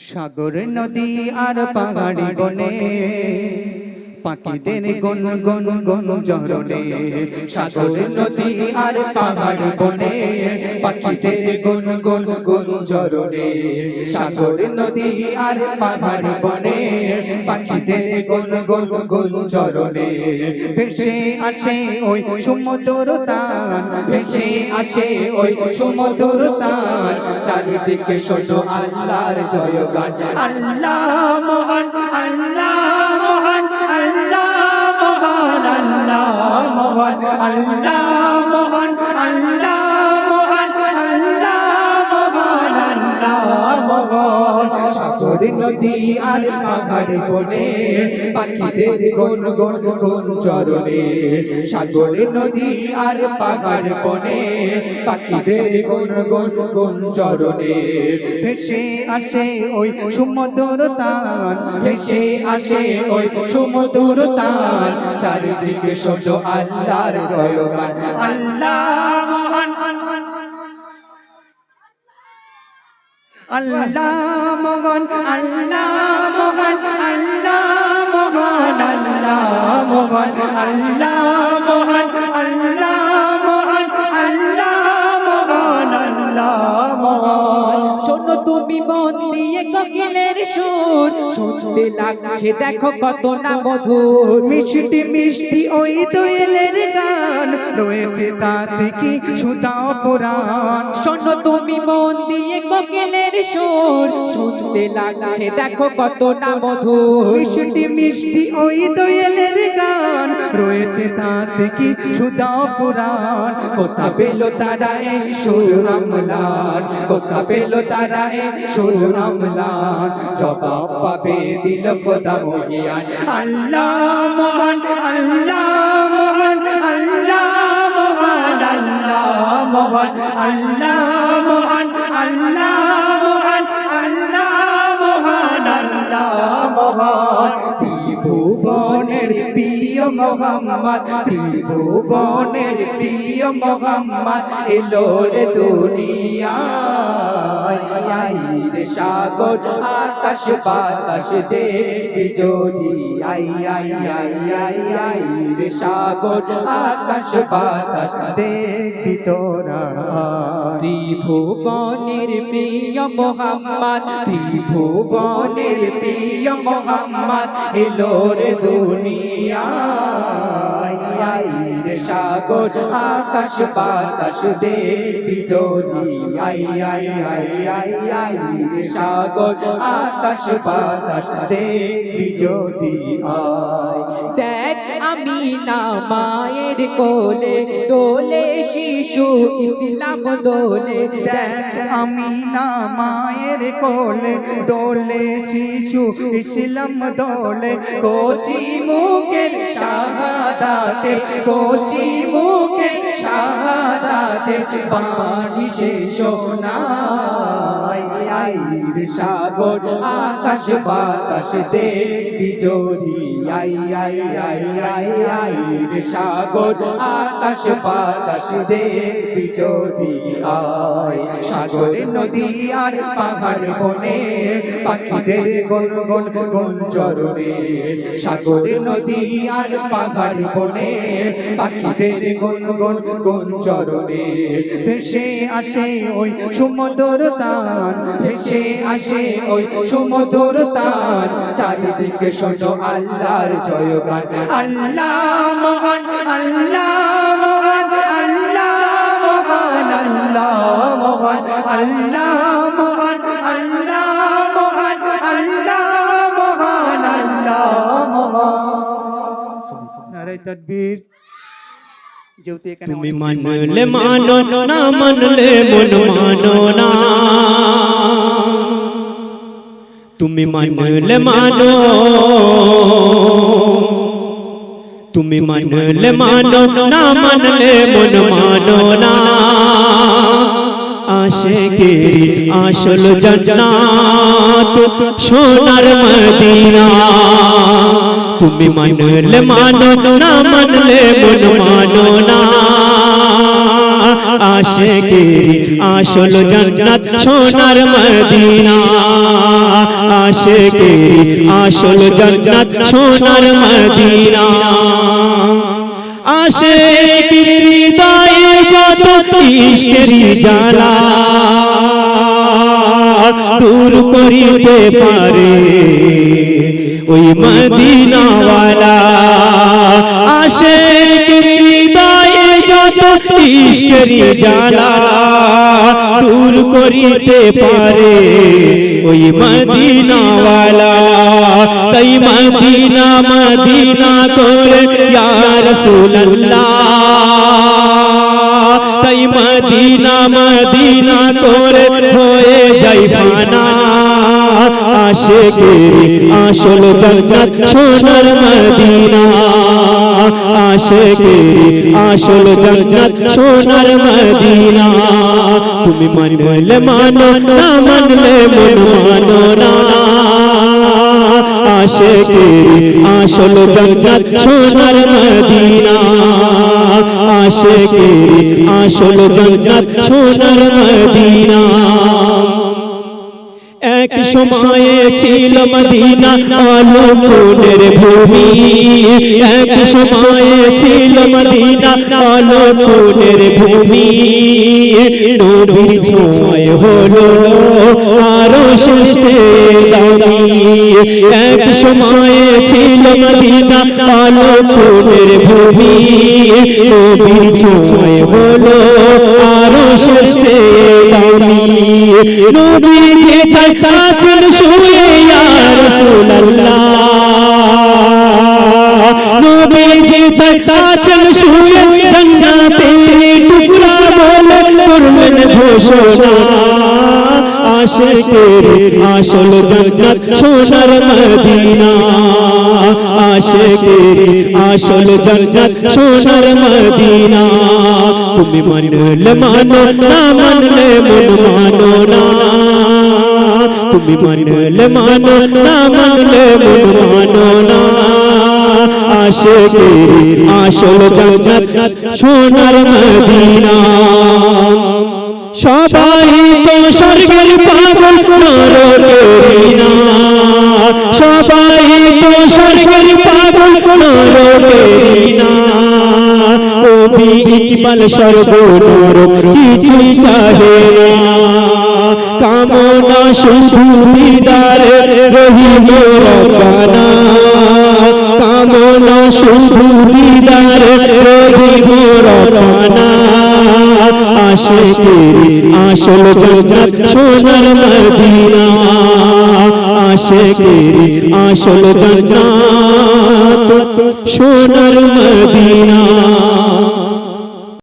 সাগর নদী আর পাহাড়ি বনে পাখিদের গুন গুন গুন ঝরনে। সাগর নদী আর পাহাড়ি বনে পাখিদের গুন গুন গুন ঝরনে। সাগর নদী আর পাহাড়ি বনে পাখিদের গুন গুন গুন ঝরনে। ভেসে আসে ওই সমুদ্র তান, ভেসে আসে ওই সমুদ্র তান। চারিদিকে শোনো আল্লাহর জয়গান। আল্লাহ মহান, আল্লাহ মহান, আল্লাহ মহান, আল্লাহ মহান, আল্লাহ মহান, আল্লাহ মহান, আল্লাহ মহান, আল্লাহ মহান। সাগর নদী আর পাহাড় বনে পাখিদের গুন গুন গুন ঝরনে। সাগর নদী আর পাহাড় বনে পাখিদের গুন গুন গুন ঝরনে। ভেসে আসে ওই সমুদ্র তান, ভেসে আসে ওই সমুদ্র তান। চারিদিকে শোনো আল্লাহর জয়গান। আল্লাহ মহান, আল্লাহ মহান, আল্লাহ মহান, আল্লাহ মহান, আল্লাহ মহান, আল্লাহ মহান, আল্লাহ মহান, আল্লাহ মহান, আল্লাহ মহান। শোনো তুমি মন দিয়ে কোকিলের সুর, শুনতে লাগছে দেখো কত না মধুর। মিষ্টি মিষ্টি ওই দোয়েলের গান, রয়েছে তাতে কি সুধা পুরাণ। শোনো তুমি মন দিয়ে কোকিলের সুর, শুনতে লাগছে দেখো কত না মধুর। মিষ্টি মিষ্টি ওই দোয়েলের গান, রয়েছে তাতে কি সুধা পুরাণ। কোথা পেল তারা এই সুর আমলান, কোথা পেল তারা এই সুর আমলান। জবাব পাবে দিল খোদা মহিয়ান। আল্লাহ মহান, আল্লাহ মহান, আল্লাহ মহান, আল্লাহ মহান, আল্লাহ মহান, আল্লাহ মহান, আল্লাহ মহান, আল্লাহ মহান। ত্রিভুবনের প্রিয় মোহাম্মদ, ত্রিভুবনের প্রিয় মোহাম্মদ এলো রে দুনিয়ায়। রে সাগর আকাশ বাতাস দেখবি যদি, I I I I I রে সাগর আকাশ বাতাস দেখবি তোরা। ত্রিভুবনের প্রিয় মোহাম্মদ, ত্রিভুবনের প্রিয় মোহাম্মদ এলো রে দুনিয়ায়। রে সাগর আকাশ বাতাস দেখবি যদি, I I I I I রে সাগর আকাশ বাতাস দেখবি যদি আয়। দেখ আমি না মায়ের কোলে দোলে শিশু ইসলাম দোলে। দেখ আমি না মায়ের কোলে দোলে শিশু ইসলাম দোলে। কচি মুখের শাহাদাতের, কচি মুখের শাহাদাতের বাণী সে শোনায়। আই রে সাগর আকাশ বাতাস দেখবি যদি, I I I I I রে সাগর আকাশ বাতাস দেখবি যদি আয়। সাগর নদী আর পাহাড় বনে পাখিদের গুন গুন গুন ঝরনে। সাগর নদী আর পাহাড় বনে পাখিদের গুন গুন গুন ঝরনে। ভেসে আসে ওই সমুদ্র তান, ভেসে আসে ওই সমুদ্র তান। চারিদিকে শোনো আল্লাহর জয়গান। আল্লাহ মহান, আল্লাহ মহান, আল্লাহ মহান, আল্লাহ মহান, আল্লাহ মহান, আল্লাহ মহান, আল্লাহ মহান, আল্লাহ মহান। নারায়ে তাকবীর। যেহেতু এখানে তুমি মানলে মানো না মানলে মন মানো না। তুমি মানলে মানো, তুমি মানলে মানো না মানলে মন মানো না। আশিকেরি আসল জান্নাত সোনার মদিনা। তুমি মানলে মানো না মানলে মন মানো না। আশিকেরি আসল জান্নাত সোনার মদিনা। আশিকের আসল জান্নাত সোনার মদিনা আশিকের হৃদয়ে যত ইশকের জ্বালা দূর করিতে পারে ওই মদিনাওয়ালা আশিকের হৃদয়ে যত ইশকের জ্বালা দূর করিতে পারে ওই মদিনাওয়ালা তাই মদিনা মদিনা করে ইয়া রাসূলুল্লাহ তাই মদিনা মদিনা করে হয়ে যাই ফানা আশিকের আসল জান্নাত সোনার মদিনা আশিকের আসল জান্নাত সোনার মদিনা তুমি মানলে মানো না মানলে মন মানো না আশিকের আসল জান্নাত সোনার মদিনা আশিকের আসল জান্নাত সোনার মদিনা এক সময়ে ছিল মদিনা আলোকের ভূমি এক সময়ে ছিল মদিনা আলোকের ভূমি নবীর ছোঁয়ায় হলো আরশের চেয়ে দামি এক সময়ে ছিল মদিনা আলোকের ভূমি নবীর ছোঁয়ায় হলো আরশের চেয়ে দামি নবী যে আছেন শুয়ে ইয়া রাসূলুল্লাহ নবী যে আছেন শুয়ে জান্নাতের টুকরা বলে করলেন ঘোষণা আশিকের আসল জান্নাত সোনার মদিনা আশিকের আসল জান্নাত সোনার মদিনা তুমি মানলে মানো না মানলে মন মানো না তুমি মানলে মানো না মানলে মন মানো না আশিকের আসল জান্নাত সোনার মদিনা সবাই তো স্বর্গের পাগল নরকের না সবাই তো স্বর্গের পাগল নরকের না কবি ইকবাল স্বর্গ নরক কিছুই চাহে না কামনা শুধু দিদারে রহিম রব্বানা কামনা শুধু দিদারে রহিম রব্বানা আশিকের আসল জান্নাত সোনার মদিনা আশিকের আসল জান্নাত সোনার মদিনা